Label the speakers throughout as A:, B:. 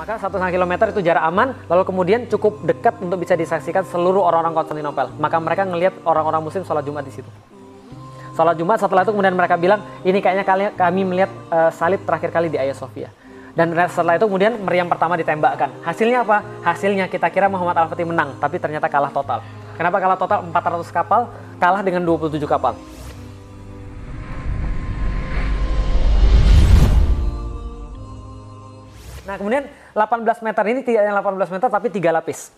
A: Maka 1,5 kilometer itu jarak aman, lalu kemudian cukup dekat untuk bisa disaksikan seluruh orang-orang Konstantinopel. Maka mereka ngelihat orang-orang muslim sholat Jumat di situ. Sholat Jumat, setelah itu kemudian mereka bilang, ini kayaknya kami melihat salib terakhir kali di Hagia Sophia. Dan setelah itu kemudian meriam pertama ditembakkan. Hasilnya apa? Hasilnya kita kira Muhammad Al-Fatih menang, tapi ternyata kalah total. Kenapa kalah total? 400 kapal kalah dengan 27 kapal. Nah kemudian 18 meter ini tidak yang 18 meter tapi 3 lapis.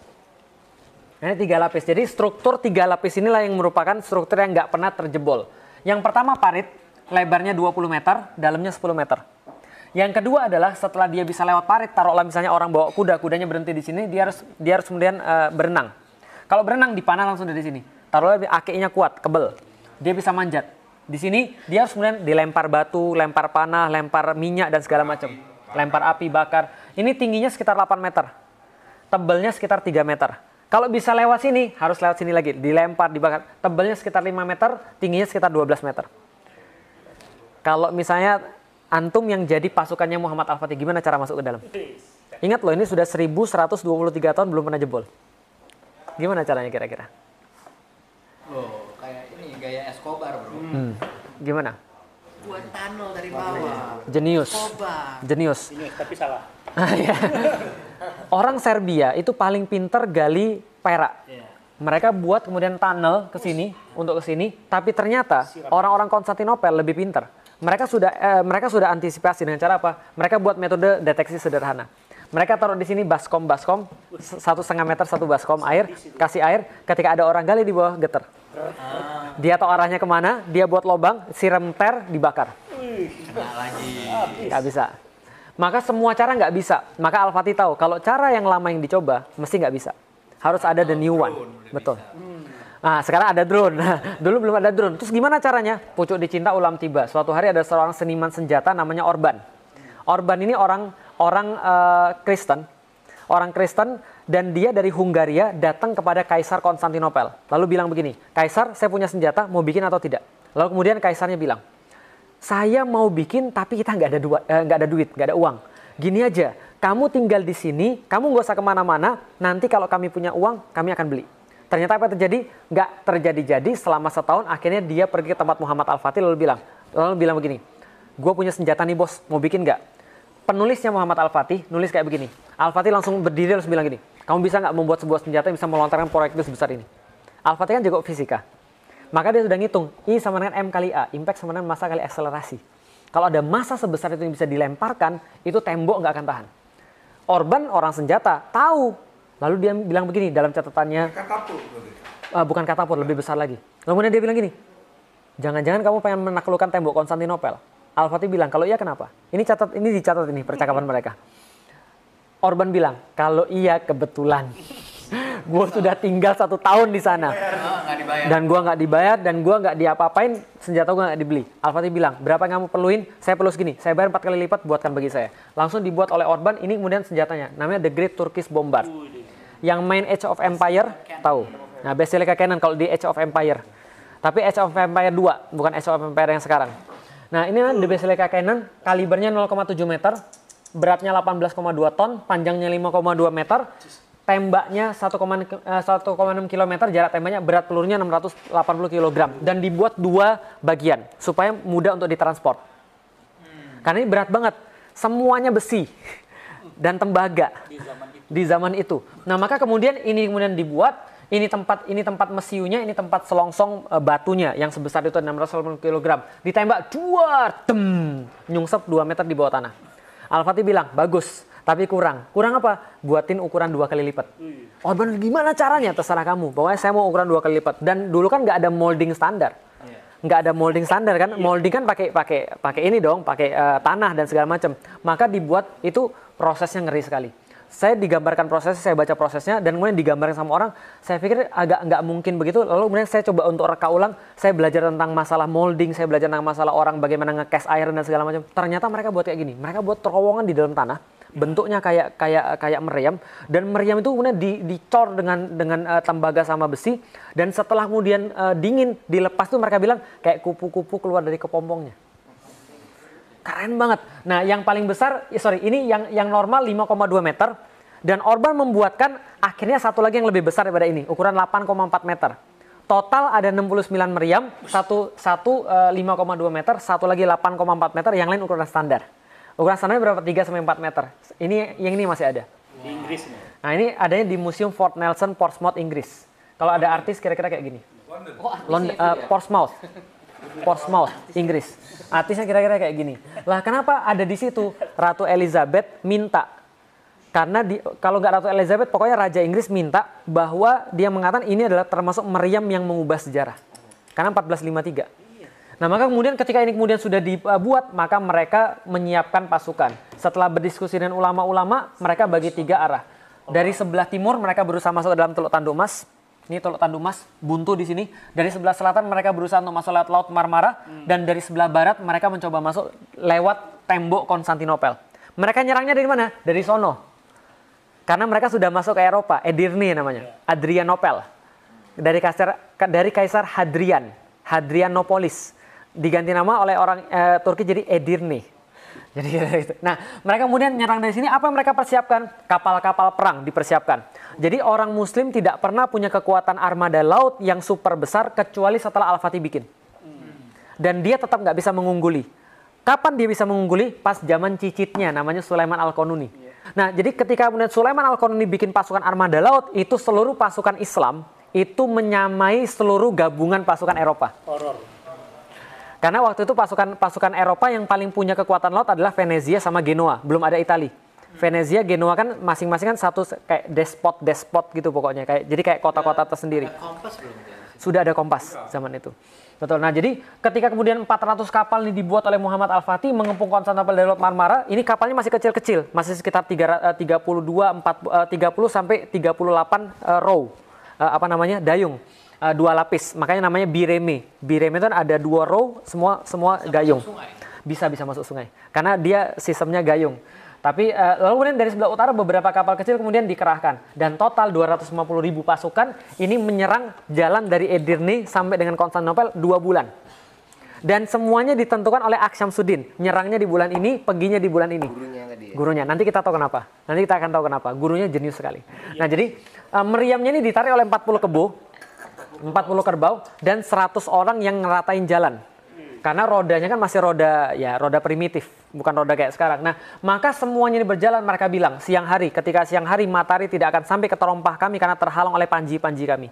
A: Ini 3 lapis. Jadi struktur 3 lapis inilah yang merupakan struktur yang nggak pernah terjebol. Yang pertama parit, lebarnya 20 meter, dalamnya 10 meter. Yang kedua adalah setelah dia bisa lewat parit, taruhlah misalnya orang bawa kuda, kudanya berhenti di sini, dia harus kemudian berenang. Kalau berenang dipanah langsung dari sini. Taruhlah akinya kuat, kebel. Dia bisa manjat. Di sini dia harus kemudian dilempar batu, lempar panah, lempar minyak dan segala macam. Lempar api, bakar. Ini tingginya sekitar 8 meter. Tebelnya sekitar 3 meter. Kalau bisa lewat sini, harus lewat sini lagi. Dilempar, dibakar. Tebelnya sekitar 5 meter, tingginya sekitar 12 meter. Kalau misalnya antum yang jadi pasukannya Muhammad Al-Fatih, gimana cara masuk ke dalam? Ingat loh, ini sudah 1123 tahun belum pernah jebol. Gimana caranya kira-kira?
B: Loh, kayak ini gaya Escobar, bro.
A: Gimana?
B: Buat tunnel dari bawah.
A: Jenius. Jenius.
C: Tapi salah.
A: Orang Serbia itu paling pinter gali perak.
B: Iya.
A: Mereka buat kemudian tunnel ke sini untuk ke sini, tapi ternyata orang-orang Konstantinopel lebih pinter. Mereka sudah antisipasi dengan cara apa? Mereka buat metode deteksi sederhana. Mereka taruh di sini baskom 1,5 meter satu baskom air, kasih air. Ketika ada orang gali di bawah getar. Dia tahu arahnya kemana, dia buat lubang, siram ter, dibakar.
B: Nggak lagi.
A: Nggak bisa. Maka semua cara nggak bisa. Maka Al-Fatih tahu kalau cara yang lama yang dicoba mesti nggak bisa. Harus ada the new one. Betul. Nah sekarang ada drone. Dulu belum ada drone. Terus gimana caranya? Pucuk dicinta ulam tiba. Suatu hari ada seorang seniman senjata namanya Orban. Orban ini orang Kristen. Orang Kristen dan dia dari Hungaria datang kepada Kaisar Konstantinopel. Lalu bilang begini, Kaisar saya punya senjata, mau bikin atau tidak? Lalu kemudian Kaisarnya bilang, saya mau bikin tapi kita nggak ada duit, nggak ada uang. Gini aja, kamu tinggal di sini, kamu nggak usah kemana-mana, nanti kalau kami punya uang, kami akan beli. Ternyata apa yang terjadi? Nggak terjadi-jadi, selama setahun akhirnya dia pergi ke tempat Muhammad Al-Fatih lalu bilang begini, gue punya senjata nih bos, mau bikin nggak? Penulisnya Muhammad Al-Fatih nulis kayak begini. Al-Fatih langsung berdiri terus bilang gini, kamu bisa nggak membuat sebuah senjata yang bisa melontarkan proyektil sebesar ini? Al-Fatih kan jago fisika. Maka dia sudah ngitung, I sama dengan M kali A, impact sama dengan massa kali akselerasi. Kalau ada massa sebesar itu yang bisa dilemparkan, itu tembok nggak akan tahan. Orban orang senjata, tahu. Lalu dia bilang begini dalam catatannya, bukan katapult, lebih besar lagi. Kemudian dia bilang gini, jangan-jangan kamu pengen menaklukkan tembok Konstantinopel. Al-Fatih bilang, kalau iya kenapa? Ini dicatat ini percakapan mereka. Orban bilang, kalau iya kebetulan. Gue sudah tinggal 1 tahun di sana. Dan gue nggak dibayar, dan gue nggak diapa-apain, senjata gue nggak dibeli. Al-Fatih bilang, berapa yang kamu perluin? Saya perlu segini. Saya bayar 4 kali lipat, buatkan bagi saya. Langsung dibuat oleh Orban, ini kemudian senjatanya. Namanya The Great Turkish Bombard. Yang main Age of Empire, tahu. Nah, Basilica Cannon kalau di Age of Empire. Tapi Age of Empire 2, bukan Age of Empire yang sekarang. Nah, ini The Basilica Cannon, kalibernya 0,7 meter, beratnya 18,2 ton, panjangnya 5,2 meter, tembaknya 1,6 km, jarak tembaknya, berat pelurunya 680 kg. Dan dibuat 2 bagian, supaya mudah untuk ditransport. Karena ini berat banget, semuanya besi dan tembaga di zaman itu. Nah, maka kemudian ini dibuat. Ini tempat mesiunya, ini tempat selongsong batunya yang sebesar itu 680 kg. Ditembak, duar, nyungsep 2 meter di bawah tanah. Al-Fatih bilang, bagus, tapi kurang. Kurang apa? Buatin ukuran 2 kali lipat. Oh bener, gimana caranya? Terserah kamu. Pokoknya saya mau ukuran 2 kali lipat. Dan dulu kan nggak ada molding standar. Nggak ada molding standar kan? Molding kan pakai ini dong, pakai tanah dan segala macam. Maka dibuat itu prosesnya ngeri sekali. Saya digambarkan prosesnya, saya baca prosesnya, dan kemudian digambarkan sama orang, saya pikir agak nggak mungkin begitu, lalu kemudian saya coba untuk reka ulang, saya belajar tentang masalah molding, saya belajar tentang masalah orang bagaimana nge-cast iron dan segala macam. Ternyata mereka buat kayak gini, mereka buat terowongan di dalam tanah, bentuknya kayak meriam, dan meriam itu kemudian dicor dengan tembaga sama besi, dan setelah kemudian dingin, dilepas tuh mereka bilang kayak kupu-kupu keluar dari kepompongnya. Keren banget. Nah, yang paling besar, ini yang normal 5,2 meter. Dan Orban membuatkan akhirnya satu lagi yang lebih besar daripada ini, ukuran 8,4 meter. Total ada 69 meriam, satu 5,2 meter, satu lagi 8,4 meter, yang lain ukuran standar. Ukuran standar berapa? 3 sampai 4 meter. Yang ini masih ada.
C: Di Inggris nih.
A: Nah, ini adanya di Museum Fort Nelson, Portsmouth, Inggris. Kalau ada artis kira-kira kayak gini. Portsmouth, Inggris. Artisnya kira-kira kayak gini. Lah, kenapa ada di situ? Ratu Elizabeth minta. Karena kalau nggak Ratu Elizabeth, pokoknya Raja Inggris minta bahwa dia mengatakan ini adalah termasuk meriam yang mengubah sejarah. Karena 1453. Nah, maka kemudian ketika ini kemudian sudah dibuat, maka mereka menyiapkan pasukan. Setelah berdiskusi dengan ulama-ulama, mereka bagi 3 arah. Dari sebelah timur mereka berusaha masuk ke dalam Teluk Tanduk Mas. Ini Teluk Tanduk Mas, buntu di sini. Dari sebelah selatan mereka berusaha untuk masuk lewat Laut Marmara. Dan dari sebelah barat mereka mencoba masuk lewat tembok Konstantinopel. Mereka nyerangnya dari mana? Dari sono. Karena mereka sudah masuk ke Eropa. Edirne namanya. Adrianopel. Dari Kaisar Hadrianopolis. Diganti nama oleh orang Turki jadi Edirne. Jadi gitu. Nah, mereka kemudian menyerang dari sini. Apa yang mereka persiapkan? Kapal-kapal perang dipersiapkan. Jadi orang Muslim tidak pernah punya kekuatan armada laut yang super besar kecuali setelah Al-Fatih bikin. Dan dia tetap nggak bisa mengungguli. Kapan dia bisa mengungguli? Pas zaman cicitnya, namanya Sulaiman Al-Qanuni. Nah, jadi ketika kemudian Sulaiman Al-Qanuni bikin pasukan armada laut, itu seluruh pasukan Islam itu menyamai seluruh gabungan pasukan Eropa. Karena waktu itu pasukan Eropa yang paling punya kekuatan laut adalah Venezia sama Genoa, belum ada Italia. Venezia, Genoa kan masing-masing kan satu kayak despot gitu pokoknya, jadi kayak kota-kota tersendiri.
B: Kompas belum?
A: Sudah ada kompas zaman itu. Betul. Nah, jadi ketika kemudian 400 kapal ini dibuat oleh Muhammad Al-Fatih mengepung Konstantinopel dari Laut Marmara, ini kapalnya masih kecil-kecil, masih sekitar 30 sampai 38 row. Dayung. 2 lapis, makanya namanya bireme. Bireme itu ada 2 row, semua gayung. Bisa masuk sungai, karena dia sistemnya gayung. Tapi lalu kemudian dari sebelah utara beberapa kapal kecil kemudian dikerahkan. Dan total 250.000 pasukan ini menyerang jalan dari Edirne sampai dengan Konstantinopel 2 bulan. Dan semuanya ditentukan oleh Aksyamsuddin. Nyerangnya di bulan ini, perginya di bulan ini. Gurunya. Nanti kita tahu kenapa. Nanti kita akan tahu kenapa. Gurunya jenius sekali. Nah, jadi meriamnya ini ditarik oleh 40 kerbau dan 100 orang yang ngeratain jalan. Karena rodanya kan masih roda primitif, bukan roda kayak sekarang. Nah, maka semuanya ini berjalan, mereka bilang ketika siang hari matahari tidak akan sampai ke terompah kami karena terhalang oleh panji-panji kami.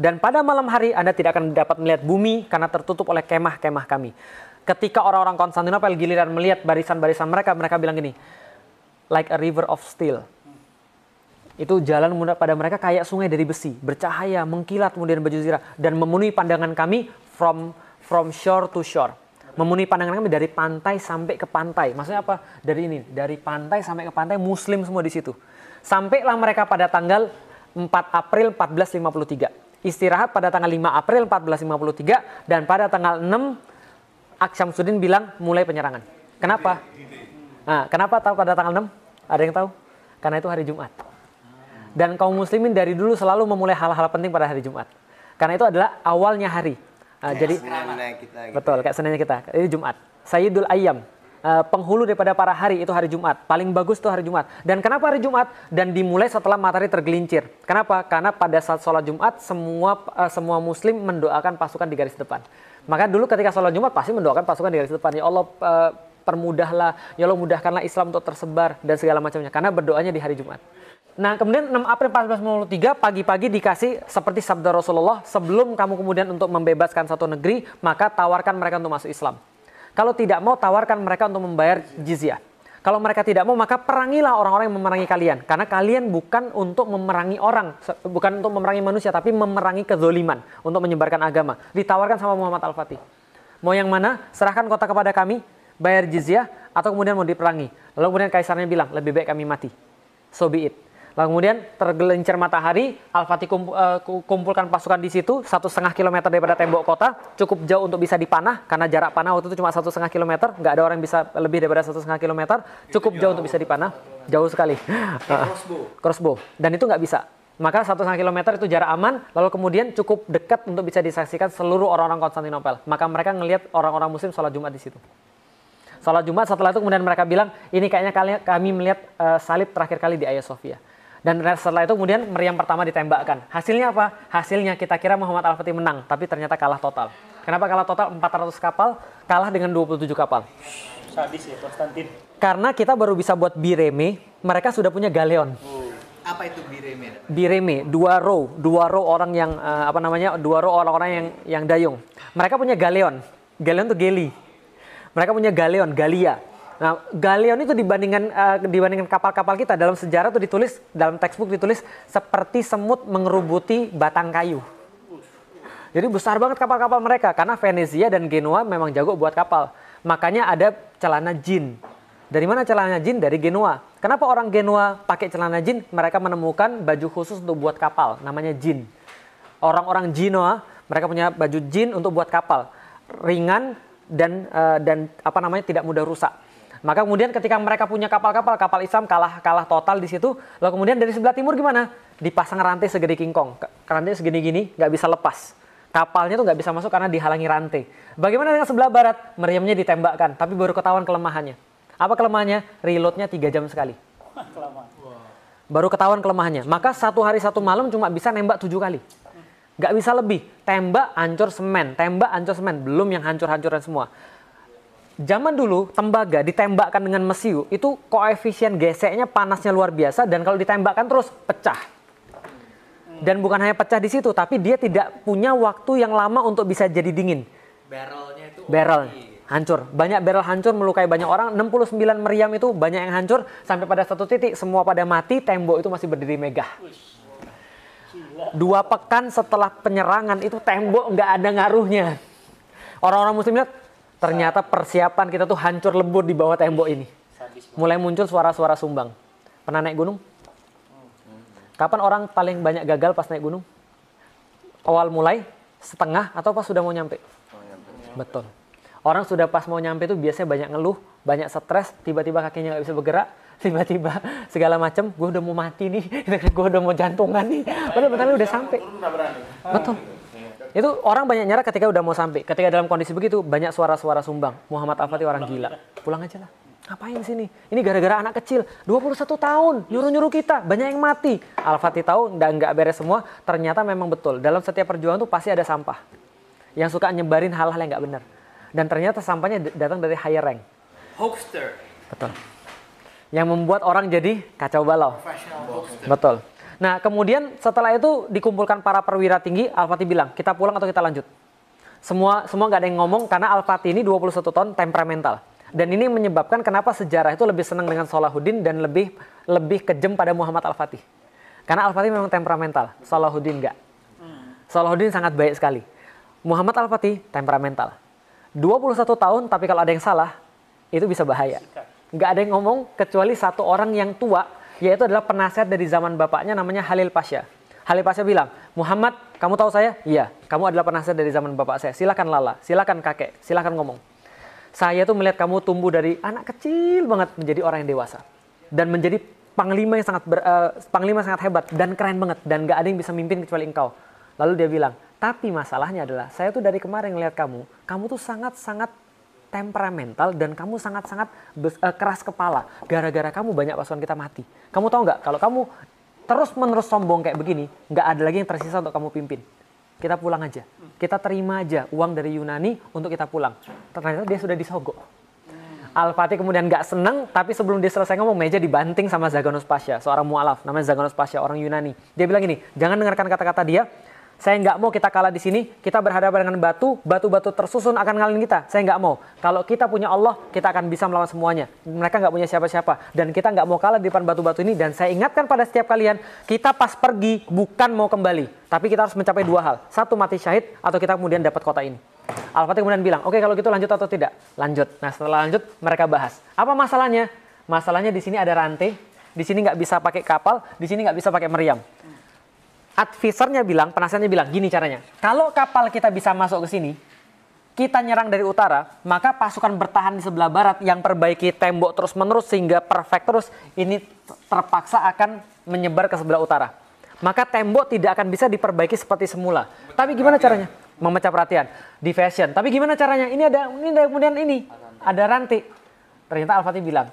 A: Dan pada malam hari Anda tidak akan dapat melihat bumi karena tertutup oleh kemah-kemah kami. Ketika orang-orang Konstantinopel giliran melihat barisan-barisan mereka bilang gini, like a river of steel. Itu jalan pada mereka kayak sungai dari besi, bercahaya, mengkilat kemudian berjuzirah dan memenuhi pandangan kami from shore to shore. Memenuhi pandangan kami dari pantai sampai ke pantai. Maksudnya apa? Dari pantai sampai ke pantai, Muslim semua di situ. Sampailah mereka pada tanggal 4 April 1453. Istirahat pada tanggal 5 April 1453 dan pada tanggal 6 Aksyamsuddin bilang mulai penyerangan. Kenapa? Nah, kenapa tahu pada tanggal 6? Ada yang tahu? Karena itu hari Jumat. Dan kaum muslimin dari dulu selalu memulai hal-hal penting pada hari Jumat. Karena itu adalah awalnya hari. Jadi betul, kayak Seninnya kita. Ini Jumat. Sayyidul Ayyam. Penghulu daripada para hari itu hari Jumat. Paling bagus itu hari Jumat. Dan kenapa hari Jumat? Dan dimulai setelah matahari tergelincir. Kenapa? Karena pada saat sholat Jumat semua muslim mendoakan pasukan di garis depan. Maka dulu ketika sholat Jumat pasti mendoakan pasukan di garis depan. Ya Allah, permudahlah. Ya Allah, mudahkanlah Islam untuk tersebar dan segala macamnya. Karena berdoanya di hari Jumat. Nah, kemudian 6 April 1453 pagi-pagi dikasih seperti sabda Rasulullah, sebelum kamu kemudian untuk membebaskan satu negeri, maka tawarkan mereka untuk masuk Islam. Kalau tidak mau, tawarkan mereka untuk membayar jizyah. Kalau mereka tidak mau, maka perangilah orang-orang yang memerangi kalian. Karena kalian bukan untuk memerangi orang, bukan untuk memerangi manusia, tapi memerangi kezoliman untuk menyebarkan agama. Ditawarkan sama Muhammad Al-Fatih. Mau yang mana? Serahkan kota kepada kami, bayar jizyah, atau kemudian mau diperangi. Lalu kemudian kaisarnya bilang, lebih baik kami mati. So be it. Lalu kemudian tergelincir matahari, Al-Fatih kumpulkan pasukan di situ, 1,5 kilometer daripada tembok kota, cukup jauh untuk bisa dipanah, karena jarak panah waktu itu cuma 1,5 kilometer, nggak ada orang yang bisa lebih daripada 1,5 kilometer, cukup jauh untuk bisa dipanah, jauh sekali. Crossbow. Dan itu nggak bisa. Maka 1,5 kilometer itu jarak aman, lalu kemudian cukup dekat untuk bisa disaksikan seluruh orang-orang Konstantinopel. Maka mereka ngelihat orang-orang muslim sholat Jumat di situ. Sholat Jumat, setelah itu kemudian mereka bilang, ini kayaknya kami melihat salib terakhir kali di Hagia Sophia. Dan setelah itu kemudian meriam pertama ditembakkan. Hasilnya apa? Hasilnya kita kira Muhammad Al-Fatih menang, tapi ternyata kalah total. Kenapa kalah total? 400 kapal kalah dengan 27 kapal.
C: Sadis ya, Konstantin.
A: Karena kita baru bisa buat bireme, mereka sudah punya galeon.
B: Apa itu bireme?
A: Bireme, dua row orang yang dua row orang-orang yang dayung. Mereka punya galeon. Galeon itu geli. Mereka punya galeon, galia. Nah, galeon itu dibandingkan kapal-kapal kita dalam sejarah itu ditulis, dalam textbook ditulis seperti semut mengerubuti batang kayu. Jadi besar banget kapal-kapal mereka karena Venezia dan Genoa memang jago buat kapal. Makanya ada celana jin. Dari mana celana jin? Dari Genoa. Kenapa orang Genoa pakai celana jin? Mereka menemukan baju khusus untuk buat kapal, namanya jin. Orang-orang Genoa, mereka punya baju jin untuk buat kapal, ringan dan tidak mudah rusak. Maka kemudian ketika mereka punya kapal Islam kalah total di situ. Lalu kemudian dari sebelah timur gimana? Dipasang rantai segede kingkong. Rantai segini gini, nggak bisa lepas. Kapalnya tuh nggak bisa masuk karena dihalangi rantai. Bagaimana dengan sebelah barat? Meriamnya ditembakkan, tapi baru ketahuan kelemahannya. Apa kelemahannya? Reloadnya 3 jam sekali. Baru ketahuan kelemahannya. Maka 1 hari 1 malam cuma bisa nembak 7 kali. Nggak bisa lebih. Tembak, hancur semen. Tembak, hancur semen. Belum yang hancur-hancuran semua. Zaman dulu tembaga ditembakkan dengan mesiu itu koefisien geseknya panasnya luar biasa dan kalau ditembakkan terus pecah. Dan bukan hanya pecah di situ tapi dia tidak punya waktu yang lama untuk bisa jadi dingin.
B: Barrelnya itu
A: hancur. Banyak barrel hancur melukai banyak orang. 69 meriam itu banyak yang hancur sampai pada satu titik semua pada mati, tembok itu masih berdiri megah. 2 pekan setelah penyerangan itu tembok nggak ada ngaruhnya. Orang-orang muslim lihat ternyata persiapan kita tuh hancur lebur di bawah tembok ini. Mulai muncul suara-suara sumbang. Pernah naik gunung? Kapan orang paling banyak gagal pas naik gunung? Awal mulai, setengah, atau pas sudah mau nyampe? Betul. Orang sudah pas mau nyampe tuh biasanya banyak ngeluh, banyak stres, tiba-tiba kakinya nggak bisa bergerak, tiba-tiba segala macam, gue udah mau mati nih, gue udah mau jantungan nih. Padahal udah sampai. Betul. Itu orang banyak nyerah ketika udah mau sampai. Ketika dalam kondisi begitu, banyak suara-suara sumbang. Muhammad Al-Fatih orang gila. Pulang aja lah. Ngapain sini? Ini gara-gara anak kecil. 21 tahun, nyuruh-nyuruh kita. Banyak yang mati. Al-Fatih tahu, nggak beres semua. Ternyata memang betul. Dalam setiap perjuangan tuh pasti ada sampah. Yang suka nyebarin hal-hal yang nggak benar. Dan ternyata sampahnya datang dari higher rank.
B: Hoaxer.
A: Betul. Yang membuat orang jadi kacau balau. Betul. Nah, kemudian setelah itu dikumpulkan para perwira tinggi, Al-Fatih bilang, kita pulang atau kita lanjut? Semua nggak ada yang ngomong karena Al-Fatih ini 21 tahun temperamental. Dan ini menyebabkan kenapa sejarah itu lebih senang dengan Salahuddin dan lebih kejam pada Muhammad Al-Fatih. Karena Al-Fatih memang temperamental, Salahuddin enggak. Salahuddin sangat baik sekali. Muhammad Al-Fatih temperamental. 21 tahun tapi kalau ada yang salah, itu bisa bahaya. Nggak ada yang ngomong kecuali satu orang yang tua, yaitu adalah penasihat dari zaman bapaknya namanya Halil Pasha. Halil Pasha bilang, Muhammad, kamu tahu saya? Iya, kamu adalah penasihat dari zaman bapak saya. Silakan Lala, silakan kakek, silakan ngomong. Saya tuh melihat kamu tumbuh dari anak kecil banget menjadi orang yang dewasa. Dan menjadi panglima yang sangat hebat dan keren banget. Dan gak ada yang bisa mimpin kecuali engkau. Lalu dia bilang, tapi masalahnya adalah, saya tuh dari kemarin ngelihat kamu tuh sangat-sangat temperamental dan kamu sangat-sangat keras kepala. Gara-gara kamu banyak pasukan kita mati. Kamu tahu nggak kalau kamu terus-menerus sombong kayak begini, nggak ada lagi yang tersisa untuk kamu pimpin. Kita pulang aja. Kita terima aja uang dari Yunani untuk kita pulang. Ternyata dia sudah disogok. Al-Fatih kemudian nggak senang, tapi sebelum dia selesai ngomong, meja dibanting sama Zaganos Pasha, seorang mu'alaf, namanya Zaganos Pasha, orang Yunani. Dia bilang gini, jangan dengarkan kata-kata dia. Saya nggak mau kita kalah di sini, kita berhadapan dengan batu-batu tersusun akan ngalahin kita. Saya nggak mau. Kalau kita punya Allah, kita akan bisa melawan semuanya. Mereka nggak punya siapa-siapa. Dan kita nggak mau kalah di depan batu-batu ini. Dan saya ingatkan pada setiap kalian, kita pas pergi bukan mau kembali. Tapi kita harus mencapai 2 hal. 1, mati syahid, atau kita kemudian dapat kota ini. Al-Fatih kemudian bilang, oke kalau gitu lanjut atau tidak? Lanjut. Nah setelah lanjut, mereka bahas. Apa masalahnya? Masalahnya di sini ada rantai. Di sini nggak bisa pakai kapal. Di sini nggak bisa pakai meriam. Advisernya bilang, penasihatnya bilang, gini caranya. Kalau kapal kita bisa masuk ke sini, kita nyerang dari utara, maka pasukan bertahan di sebelah barat yang perbaiki tembok terus-menerus sehingga perfect terus, ini terpaksa akan menyebar ke sebelah utara. Maka tembok tidak akan bisa diperbaiki seperti semula. Tapi gimana caranya? Memecah perhatian. Diversion. Tapi gimana caranya? Ini ada kemudian ini. Ada rantai. Ternyata Al-Fatih bilang,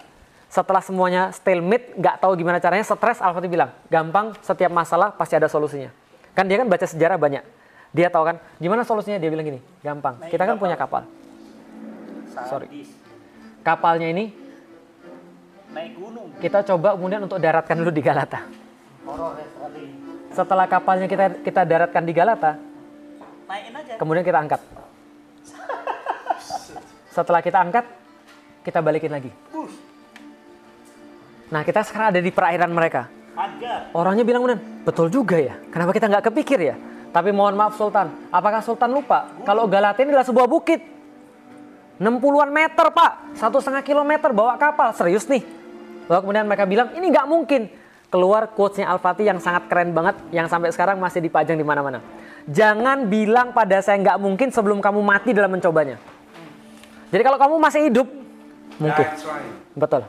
A: setelah semuanya stalemate, nggak tahu gimana caranya, stres, Al-Fatih bilang, gampang, setiap masalah pasti ada solusinya. Kan dia kan baca sejarah banyak. Dia tahu kan, gimana solusinya? Dia bilang gini, gampang. Kita kan punya kapal. Sorry. Kapalnya ini,
C: naik gunung.
A: kita coba kemudian untuk daratkan dulu di Galata.
C: Horor ya sekali.
A: Setelah kapalnya kita daratkan di Galata,
C: Naikin aja.
A: kemudian kita angkat. Setelah kita angkat, kita balikin lagi. Nah, kita sekarang ada di perairan mereka.
C: Agar.
A: Orangnya bilang kemudian, betul juga ya. Kenapa kita nggak kepikir ya? Tapi mohon maaf Sultan, apakah Sultan lupa kalau Galata ini adalah sebuah bukit? 60-an meter Pak, 1,5 kilometer bawa kapal, serius nih. Lalu kemudian mereka bilang, ini nggak mungkin. Keluar quotes-nya Al-Fatih yang sangat keren banget, yang sampai sekarang masih dipajang di mana-mana. Jangan bilang pada saya nggak mungkin sebelum kamu mati dalam mencobanya. Jadi kalau kamu masih hidup, mungkin. Betul.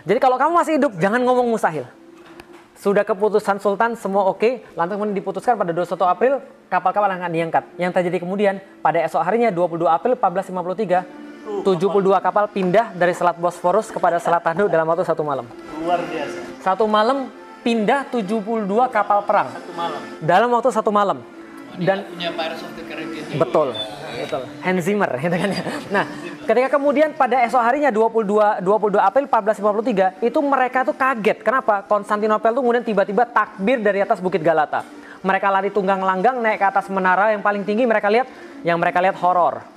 A: Jadi kalau kamu masih hidup, jangan ngomong mustahil. Sudah keputusan Sultan, semua oke. Lantas kemudian diputuskan pada 21 April, kapal-kapal akan diangkat. Yang terjadi kemudian, pada esok harinya 22 April 1453, 72 kapal pindah dari Selat Bosforus kepada Selat Tanduk dalam waktu 1 malam.
C: Luar biasa.
A: 1 malam pindah 72 kapal perang.
C: 1 malam.
A: Dalam waktu 1 malam. Dan
B: punya Pirates of the Caribbean.
A: betul. Betul. Hans Zimmer gitu kan ya. Nah, ketika kemudian pada esok harinya 22 April 1453 itu mereka tuh kaget. Kenapa? Konstantinopel tuh kemudian tiba-tiba takbir dari atas Bukit Galata. Mereka lari tunggang langgang naik ke atas menara yang paling tinggi, mereka lihat horor.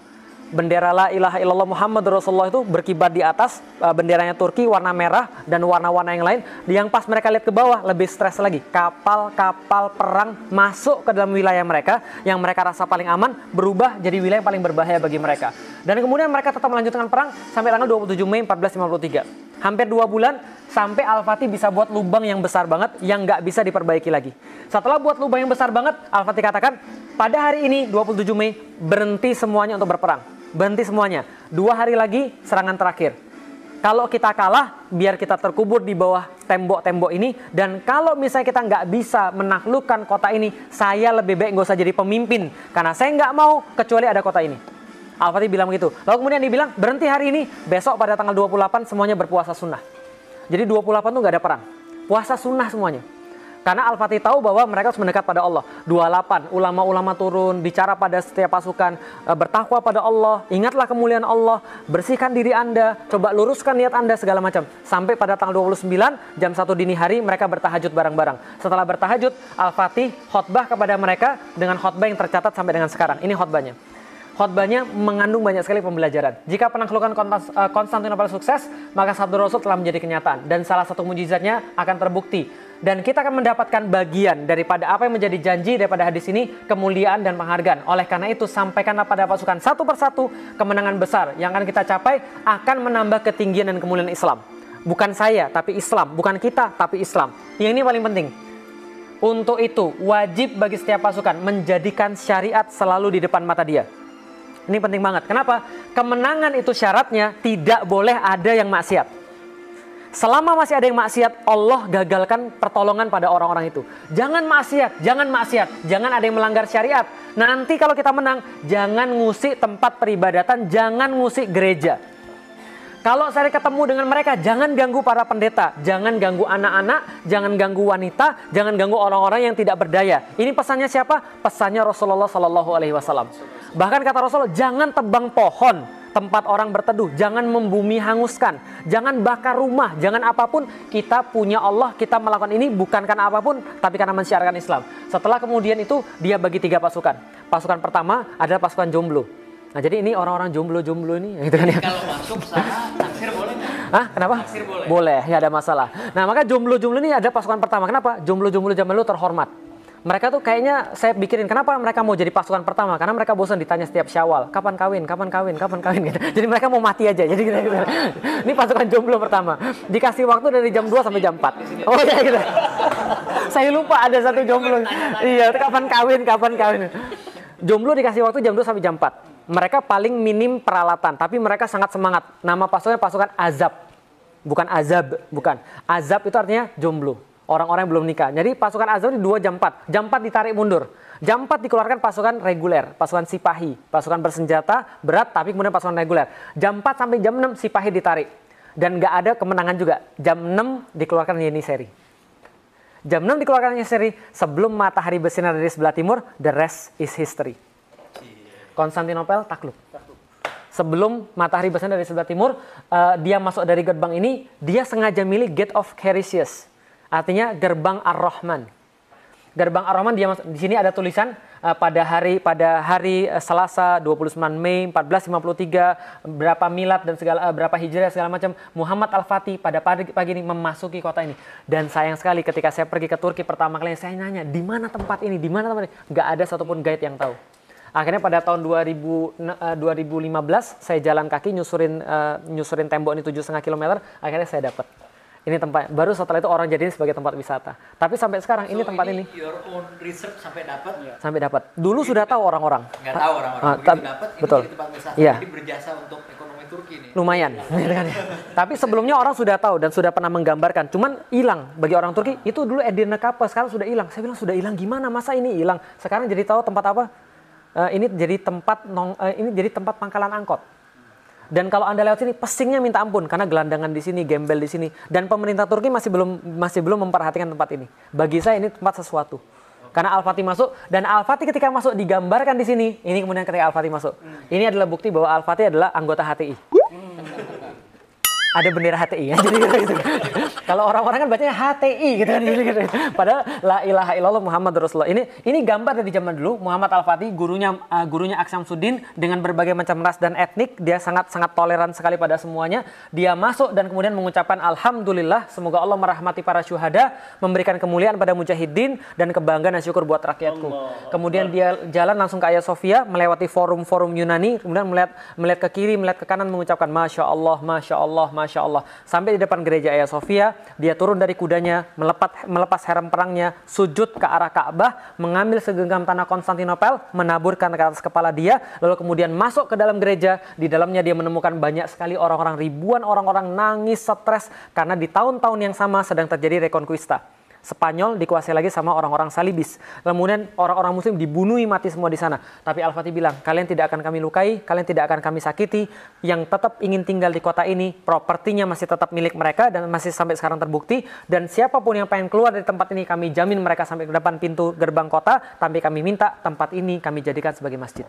A: Bendera la ilaha illallah Muhammad Rasulullah itu berkibar di atas, benderanya Turki warna merah dan warna-warna yang lain. Yang pas mereka lihat ke bawah lebih stres lagi. Kapal-kapal perang masuk ke dalam wilayah mereka yang mereka rasa paling aman berubah jadi wilayah yang paling berbahaya bagi mereka. Dan kemudian mereka tetap melanjutkan perang sampai tanggal 27 Mei 1453. Hampir 2 bulan sampai Al-Fatih bisa buat lubang yang besar banget yang nggak bisa diperbaiki lagi. Setelah buat lubang yang besar banget, Al-Fatih katakan pada hari ini 27 Mei berhenti semuanya untuk berperang. Berhenti semuanya. 2 hari lagi serangan terakhir. Kalau kita kalah, biar kita terkubur di bawah tembok-tembok ini. Dan kalau misalnya kita nggak bisa menaklukkan kota ini, saya lebih baik nggak usah jadi pemimpin. Karena saya nggak mau kecuali ada kota ini. Al-Fatih bilang begitu. Lalu kemudian dibilang, berhenti hari ini. Besok pada tanggal 28 semuanya berpuasa sunnah. Jadi 28 tuh nggak ada perang. Puasa sunnah semuanya. Karena Al-Fatih tahu bahwa mereka harus mendekat pada Allah. 28, ulama-ulama turun, bicara pada setiap pasukan, bertakwa pada Allah, ingatlah kemuliaan Allah, bersihkan diri Anda, coba luruskan niat Anda, segala macam. Sampai pada tanggal 29, jam 1 dini hari, mereka bertahajud bareng-bareng. Setelah bertahajud, Al-Fatih khotbah kepada mereka dengan khotbah yang tercatat sampai dengan sekarang. Ini khotbahnya. Khotbahnya mengandung banyak sekali pembelajaran. Jika penaklukan Konstantinopel sukses, maka sabda Rasul telah menjadi kenyataan. Dan salah satu mujizatnya akan terbukti. Dan kita akan mendapatkan bagian daripada apa yang menjadi janji daripada hadis ini, kemuliaan dan penghargaan. Oleh karena itu, sampaikanlah pada pasukan satu persatu kemenangan besar yang akan kita capai akan menambah ketinggian dan kemuliaan Islam. Bukan saya, tapi Islam. Bukan kita, tapi Islam. Yang ini paling penting. Untuk itu, wajib bagi setiap pasukan menjadikan syariat selalu di depan mata dia. Ini penting banget. Kenapa? Kemenangan itu syaratnya tidak boleh ada yang maksiat. Selama masih ada yang maksiat, Allah gagalkan pertolongan pada orang-orang itu. Jangan maksiat, jangan maksiat, jangan ada yang melanggar syariat. Nanti kalau kita menang, jangan ngusik tempat peribadatan, jangan ngusik gereja. Kalau saya ketemu dengan mereka, jangan ganggu para pendeta, jangan ganggu anak-anak, jangan ganggu wanita, jangan ganggu orang-orang yang tidak berdaya. Ini pesannya siapa? Pesannya Rasulullah SAW. Bahkan kata Rasulullah, jangan tebang pohon tempat orang berteduh, jangan membumi hanguskan, jangan bakar rumah, jangan apapun. Kita punya Allah, kita melakukan ini bukan karena apapun, tapi karena mensyiarkan Islam. Setelah kemudian itu, dia bagi 3 pasukan. Pasukan pertama adalah pasukan jomblo. Nah, jadi ini orang-orang jomblo-jomblo ini, gitu kan ya.
B: Kalau masuk sana, naksir boleh nggak?
A: Hah? Kenapa?
B: Naksir boleh.
A: Boleh, nggak ada masalah. Nah, maka jomblo-jomblo ini ada pasukan pertama. Kenapa? Jomblo-jomblo zaman dulu terhormat. Mereka tuh kayaknya saya pikirin kenapa mereka mau jadi pasukan pertama, karena mereka bosan ditanya setiap Syawal, kapan kawin gitu. Jadi mereka mau mati aja. Jadi gitu. Ini pasukan jomblo pertama. Dikasih waktu dari jam 2 sampai jam 4. Oh ya gitu. Saya lupa ada satu jomblo. Iya, kapan kawin. Jomblo dikasih waktu jam 2 sampai jam 4. Mereka paling minim peralatan, tapi mereka sangat semangat. Nama pasukannya pasukan Azab. Bukan Azab, bukan. Azab itu artinya jomblo. Orang-orang yang belum nikah. Jadi pasukan Azab ini 2 jam 4. Jam 4 ditarik mundur. Jam 4 dikeluarkan pasukan reguler, pasukan Sipahi, pasukan bersenjata berat tapi kemudian pasukan reguler. Jam 4 sampai jam 6 Sipahi ditarik. Dan nggak ada kemenangan juga. Jam 6 dikeluarkan Yeniseri. Jam 6 dikeluarkan Yeniseri, sebelum matahari bersinar dari sebelah timur, the rest is history. Konstantinopel takluk. Sebelum matahari bersinar dari sebelah timur, dia masuk dari gerbang ini, dia sengaja milih Gate of Carisius. Artinya gerbang Ar-Rahman. Gerbang Ar-Rahman dia masuk. Di sini ada tulisan pada hari Selasa 29 Mei 1453 berapa milad dan segala berapa hijriah segala macam, Muhammad Al-Fatih pada pagi ini memasuki kota ini. Dan sayang sekali ketika saya pergi ke Turki pertama kali, saya nanya di mana tempat ini, di mana tempat ini, nggak ada satupun guide yang tahu. Akhirnya pada tahun 2015 saya jalan kaki nyusurin tembok ini 7,5 km, akhirnya saya dapat. Ini tempat, baru setelah itu orang jadiin sebagai tempat wisata. Tapi sampai sekarang ini tempat ini.
B: Your own research sampai dapat?
A: Sampai dapat. Dulu sudah tahu orang-orang.
B: Nggak tahu orang-orang. Begitu dapat, ini
A: betul.
B: jadi tempat wisata.
A: Iya.
B: Jadi berjasa untuk ekonomi Turki nih.
A: Lumayan. Tapi sebelumnya orang sudah tahu dan sudah pernah menggambarkan. Cuman hilang bagi orang Turki. Itu dulu Edirne Kapı, sekarang sudah hilang. Saya bilang sudah hilang gimana? Masa ini hilang? Sekarang jadi tahu tempat apa? Ini jadi tempat pangkalan angkot. Dan kalau Anda lewat sini, pesingnya minta ampun karena gelandangan di sini, gembel di sini. Dan pemerintah Turki masih belum memperhatikan tempat ini. Bagi saya ini tempat sesuatu. Karena Al-Fatih masuk, dan Al-Fatih ketika masuk digambarkan di sini. Ini kemudian ketika Al-Fatih masuk. Ini adalah bukti bahwa Al-Fatih adalah anggota HTI. Ada bendera HTI ya. Jadi gitu. Kalau orang-orang kan bacanya HTI gitu kan. Padahal la ilaha illallah Muhammad Rasulullah. Ini gambar dari zaman dulu. Muhammad Al-Fatih, gurunya Aks Syamsuddin dengan berbagai macam ras dan etnik, dia sangat toleran sekali pada semuanya. Dia masuk dan kemudian mengucapkan alhamdulillah, semoga Allah merahmati para syuhada, memberikan kemuliaan pada mujahidin dan kebanggaan dan syukur buat rakyatku. Kemudian dia jalan langsung ke Hagia Sophia, melewati forum-forum Yunani, kemudian melihat ke kiri, melihat ke kanan, mengucapkan Masya Allah, Masya Allah, Masya Allah. Sampai di depan gereja Hagia Sophia, dia turun dari kudanya, melepas helm perangnya, sujud ke arah Ka'bah, mengambil segenggam tanah Konstantinopel, menaburkan ke atas kepala dia, lalu kemudian masuk ke dalam gereja. Di dalamnya dia menemukan banyak sekali orang-orang, ribuan orang-orang nangis, stres, karena di tahun-tahun yang sama sedang terjadi Reconquista. Spanyol dikuasai lagi sama orang-orang Salibis. Kemudian orang-orang Muslim dibunuhi mati semua di sana. Tapi Al-Fatih bilang, kalian tidak akan kami lukai, kalian tidak akan kami sakiti. Yang tetap ingin tinggal di kota ini, propertinya masih tetap milik mereka dan masih sampai sekarang terbukti. Dan siapapun yang pengen keluar dari tempat ini, kami jamin mereka sampai ke depan pintu gerbang kota. Tapi kami minta tempat ini kami jadikan sebagai masjid.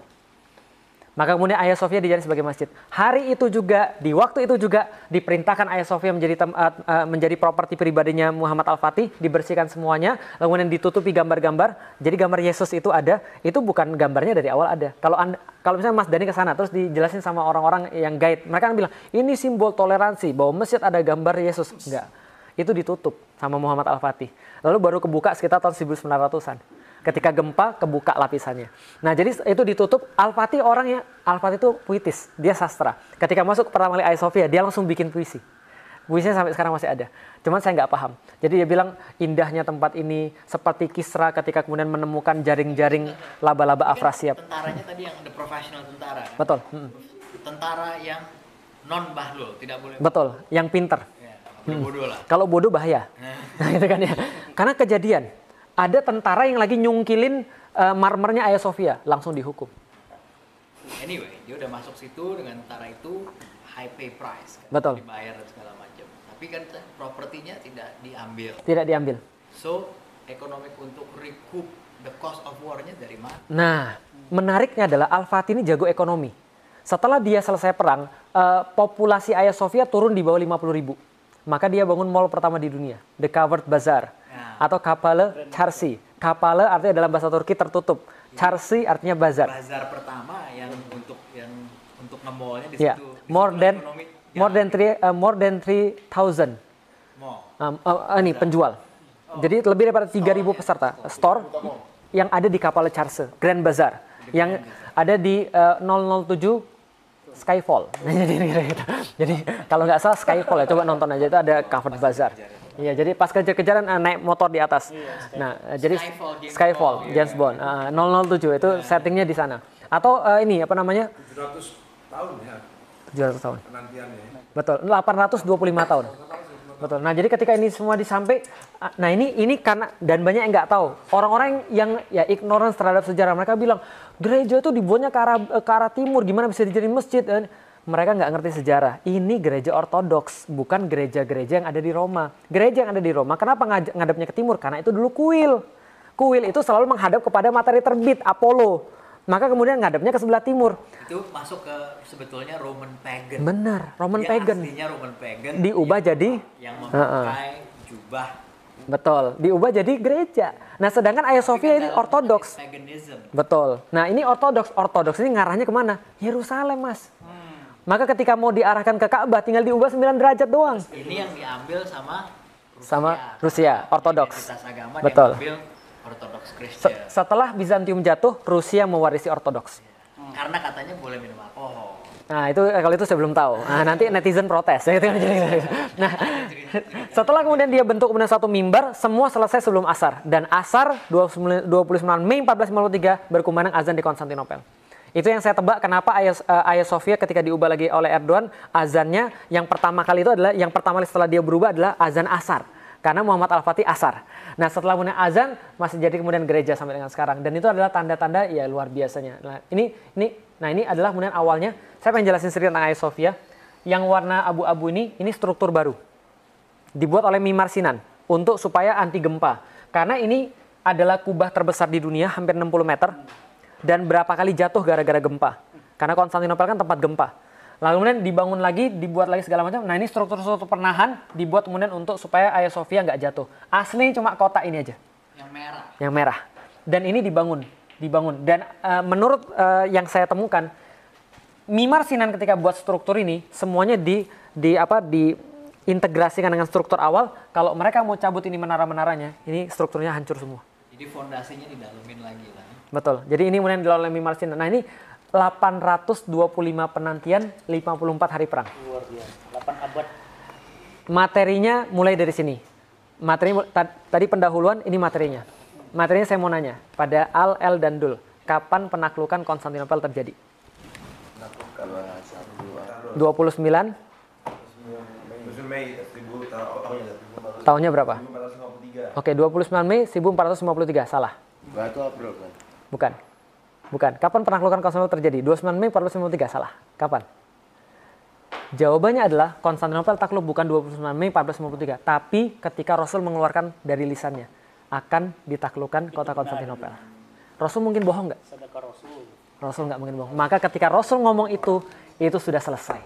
A: Maka kemudian Hagia Sophia dijadikan sebagai masjid. Hari itu juga, di waktu itu juga diperintahkan Hagia Sophia menjadi properti pribadinya Muhammad Al-Fatih, dibersihkan semuanya, lalu kemudian ditutupi gambar-gambar. Jadi gambar Yesus itu ada, itu bukan gambarnya dari awal ada. Kalau misalnya Mas Dani ke sana terus dijelasin sama orang-orang yang guide, mereka kan bilang, ini simbol toleransi bahwa masjid ada gambar Yesus. Enggak. Itu ditutup sama Muhammad Al-Fatih. Lalu baru kebuka sekitar tahun 1900-an. Ketika gempa, kebuka lapisannya. Nah, jadi itu ditutup. Al-Fatih itu puitis, dia sastra. Ketika masuk pertama kali Hagia Sophia, dia langsung bikin puisi. Puisinya sampai sekarang masih ada. Cuman saya nggak paham. Jadi dia bilang, indahnya tempat ini seperti Kisra ketika kemudian menemukan jaring-jaring laba-laba Afrasiab.
B: Tentaranya tadi yang the professional tentara. Kan?
A: Betul.
B: Tentara yang non-bahlul, tidak boleh.
A: Betul, yang pinter.
B: Ya, bodoh lah.
A: Kalau bodoh bahaya. Nah, gitu kan ya. Karena kejadian. Ada tentara yang lagi nyungkilin marmernya Hagia Sophia, langsung dihukum.
B: Anyway, dia udah masuk situ dengan tentara itu high pay price, kan?
A: Betul.
B: Dibayar dan segala macam. Tapi kan propertinya tidak diambil.
A: Tidak diambil.
B: So, ekonomik untuk recoup the cost of war-nya dari mana?
A: Nah, menariknya adalah Al-Fatih ini jago ekonomi. Setelah dia selesai perang, populasi Hagia Sophia turun di bawah 50.000. Maka dia bangun mall pertama di dunia, The Covered Bazaar. Atau Kapalı Çarşı. Kapalı artinya dalam bahasa Turki tertutup. Çarşı artinya bazar.
B: Bazar pertama yang untuk nge-mallnya di
A: Yeah.
B: situ.
A: More than 3,000 ini penjual. Jadi lebih daripada 3.000 peserta. Store yang ada di Kapalı Çarşı, Grand Bazaar. Yang ada di 007 Skyfall. Jadi kalau nggak salah Skyfall ya, coba nonton aja, itu ada Covered Bazaar. Iya, jadi pas kejar-kejaran naik motor di atas. Nah, jadi Skyfall, James Bond, 007 itu settingnya di sana. Atau ini apa namanya?
D: 700 tahun ya.
A: 700 tahun.
D: Penantiannya.
A: Betul, 825 tahun. Betul. Nah, jadi ketika ini semua disampai, nah ini karena dan banyak yang nggak tahu. Orang-orang yang ya ignorance terhadap sejarah, mereka bilang gereja itu dibuatnya ke arah timur, gimana bisa dijadiin masjid? mereka nggak ngerti sejarah. Ini gereja ortodoks, bukan gereja-gereja yang ada di Roma. Gereja yang ada di Roma, kenapa ngadepnya ke timur? Karena itu dulu kuil. Kuil itu selalu menghadap kepada matahari terbit, Apollo. Maka kemudian ngadepnya ke sebelah timur.
B: Itu masuk ke sebetulnya Roman pagan.
A: Benar, Roman
B: Dia
A: pagan.
B: aslinya Roman pagan.
A: Diubah jadi
B: yang memakai jubah.
A: betul, diubah jadi gereja. Nah, sedangkan Hagia Sophia ini ortodoks.
B: Paganism.
A: Betul. Nah, ini ortodoks. Ortodoks ini ngarahnya kemana? Yerusalem, Mas. Maka ketika mau diarahkan ke Ka'bah tinggal diubah 9 derajat doang.
B: Ini yang diambil sama
A: Rusia, ortodoks.
B: Identitas agama
A: Betul.
B: diambil ortodoks Kristen.
A: Setelah Bizantium jatuh, Rusia mewarisi ortodoks.
B: Karena katanya boleh minum alkohol.
A: Nah, itu kalau itu saya belum tahu. Nah, nanti netizen protes. Nah, setelah kemudian dia bentuk kemudian satu mimbar, semua selesai sebelum asar. Dan asar 29 Mei 1453 berkumandang azan di Konstantinopel. Itu yang saya tebak kenapa Hagia Sophia ketika diubah lagi oleh Erdogan, azannya yang pertama kali itu adalah, yang pertama kali setelah dia berubah adalah azan asar. Karena Muhammad Al-Fatih asar. Nah, setelah kemudian azan masih jadi kemudian gereja sampai dengan sekarang. Dan itu adalah tanda-tanda ya luar biasanya. Nah, ini adalah kemudian awalnya. Saya pengen jelasin sedikit tentang Hagia Sophia. Yang warna abu-abu ini struktur baru. Dibuat oleh Mimar Sinan untuk supaya anti gempa. Karena ini adalah kubah terbesar di dunia, hampir 60 meter. Dan berapa kali jatuh gara-gara gempa. Karena Konstantinopel kan tempat gempa. Lalu kemudian dibangun lagi, dibuat lagi segala macam. Nah, ini struktur-struktur penahan dibuat kemudian untuk supaya Hagia Sophia nggak jatuh. Asli cuma kotak ini aja.
B: Yang merah.
A: Yang merah. Dan ini dibangun. Dan menurut yang saya temukan, Mimar Sinan ketika buat struktur ini semuanya diintegrasikan dengan struktur awal. Kalau mereka mau cabut ini menara-menaranya, ini strukturnya hancur semua.
B: Jadi fondasinya didalemin lagi lah.
A: Betul. Jadi ini kemudian dilakukan oleh Mimar Sinan. Nah, ini 825 penantian, 54 hari perang.
C: Luar biasa. 8 abad.
A: Materinya mulai dari sini. Tadi pendahuluan, ini materinya. Materinya saya mau nanya pada Al, El, dan Dul. Kapan penaklukan Konstantinopel terjadi? 29
D: Mei
A: tahunnya berapa?
D: 1453.
A: Oke, 29 Mei 1453. Salah.
D: Batu April kan?
A: Bukan. Kapan penaklukan Konstantinopel terjadi? 29 Mei 1453. Salah. Kapan? Jawabannya adalah Konstantinopel takluk bukan 29 Mei 1453, tapi ketika Rasul mengeluarkan dari lisannya akan ditaklukkan kota Konstantinopel. Rasul mungkin bohong nggak?
C: Sedekah Rasul.
A: Rasul nggak mungkin bohong. Maka ketika Rasul ngomong itu sudah selesai.